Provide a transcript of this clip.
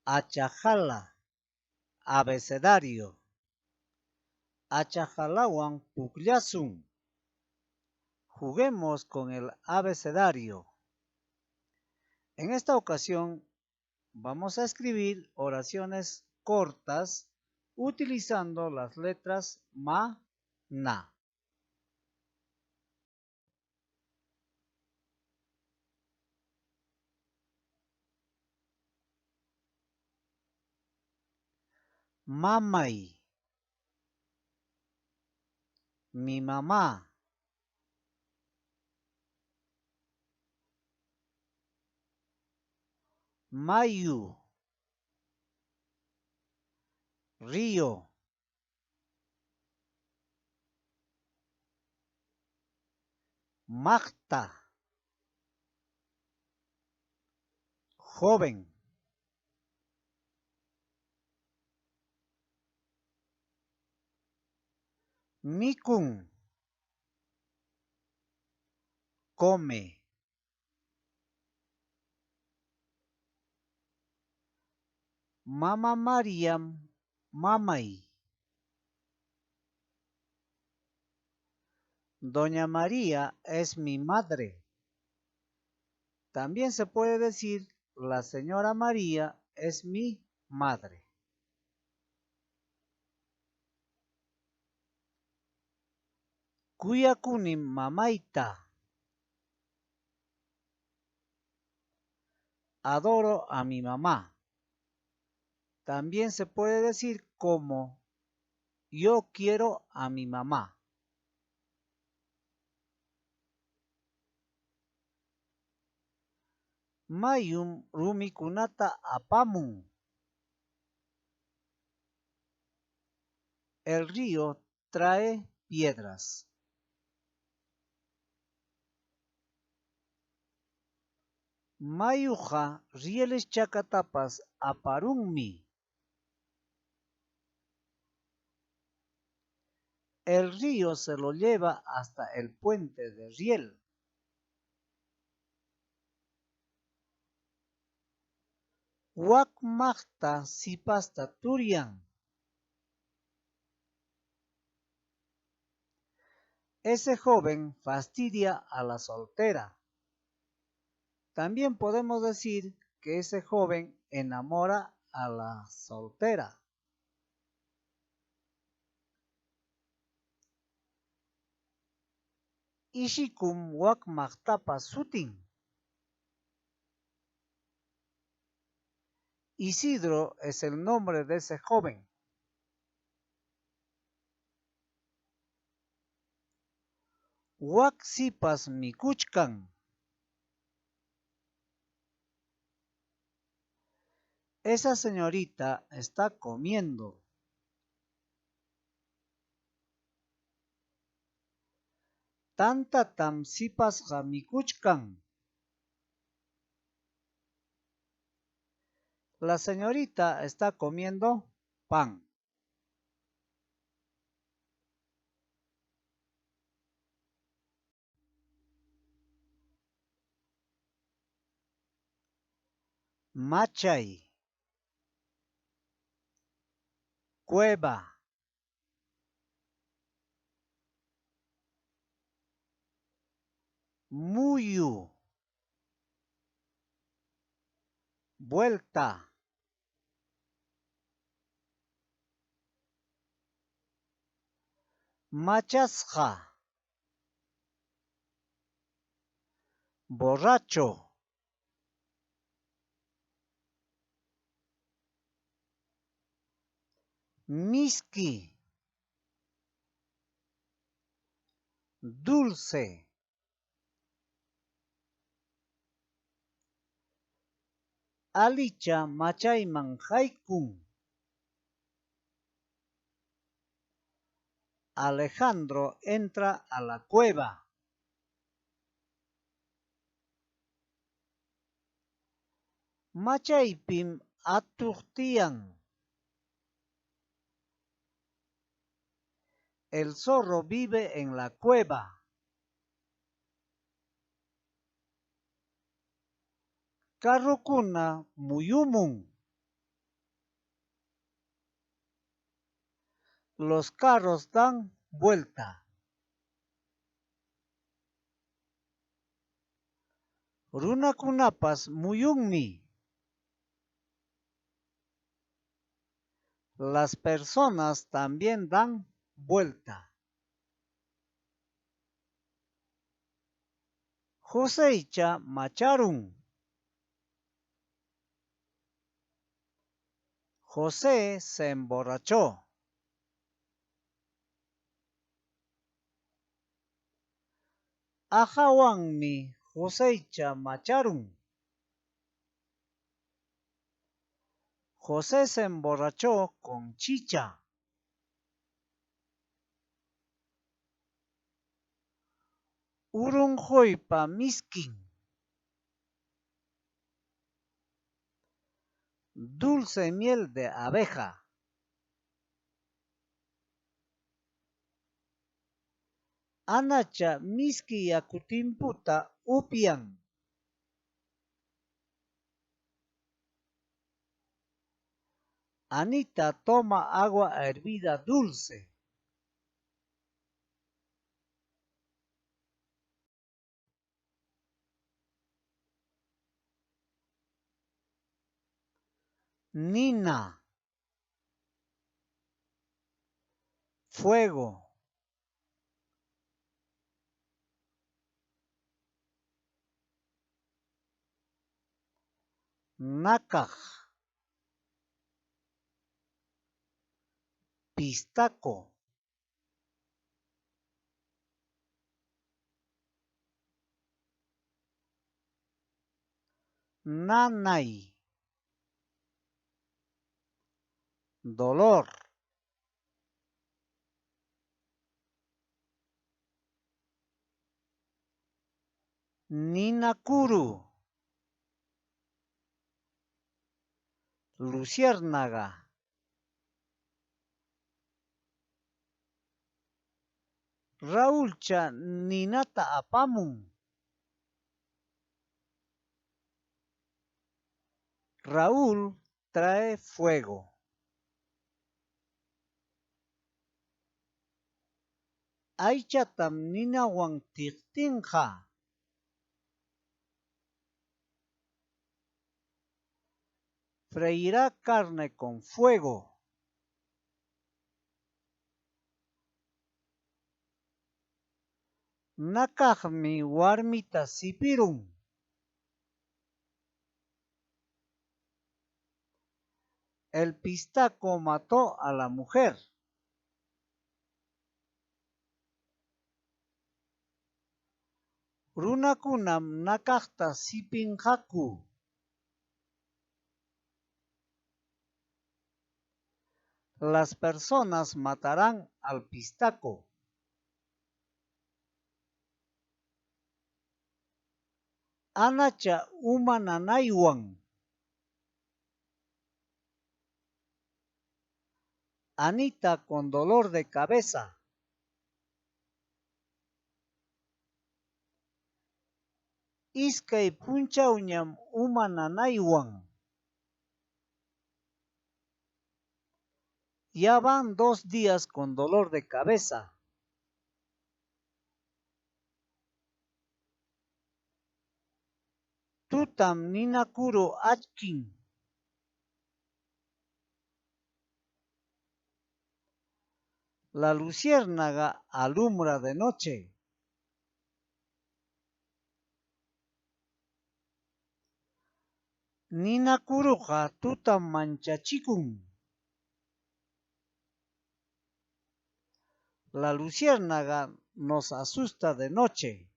Achajala, abecedario. Achajalawan pukllasun. Juguemos con el abecedario. En esta ocasión vamos a escribir oraciones cortas utilizando las letras ma, na. Mamay, mi mamá. Mayu, río. Magta, joven. Mikun, come. Mama Mariam, mamay. Doña María es mi madre. También se puede decir la señora María es mi madre. Kuyakunim mamaita. Adoro a mi mamá. También se puede decir como yo quiero a mi mamá. Mayum rumikunata apamun. El río trae piedras. Mayuja rieles chakatapas aparunmi. El río se lo lleva hasta el puente de riel. Wakmachta sipasta turian. Ese joven fastidia a la soltera. También podemos decir que ese joven enamora a la soltera. Ishikum wakmachtapas sutin. Isidro es el nombre de ese joven. Waksipas mikuchkan. Esa señorita está comiendo. Tanta tamsipasqa mikuchkan. La señorita está comiendo pan. Machay. Cueva. Muyu. Vuelta. Machasqa. Borracho. Miski. Dulce. Alicha machayman haykun. Alejandro entra a la cueva. Machaypim atuqtiyan. El zorro vive en la cueva. Carrukuna muyumun. Los carros dan vuelta. Runakunapas muyunmi. Las personas también dan vuelta. Joseicha macharun. José se emborrachó. Ajawanmi Joseicha macharun. José se emborrachó con chicha. Urunjoypa miskin. Dulce miel de abeja. Anacha miski yakutimputa upian. Anita toma agua hervida dulce. Nina. Fuego. Nakaj. Pistaco. Nanay. Dolor. Ninakuru. Luciérnaga. Raúlcha ninata apamun. Raúl trae fuego. Aychatam ninawan tiqtinqa. Freirá carne con fuego. Nakajmi warmita sipirun. El pistaco mató a la mujer. Runakunam nakajta sipinqaku. Las personas matarán al pistaco. Anacha umananaywan. Anita con dolor de cabeza. Iskay punchawñam umananaywan. Ya van 2 días con dolor de cabeza. Tutam ninakuru achkin. La luciérnaga alumbra de noche. Ninakuruqa tutam manchachikun. La luciérnaga nos asusta de noche.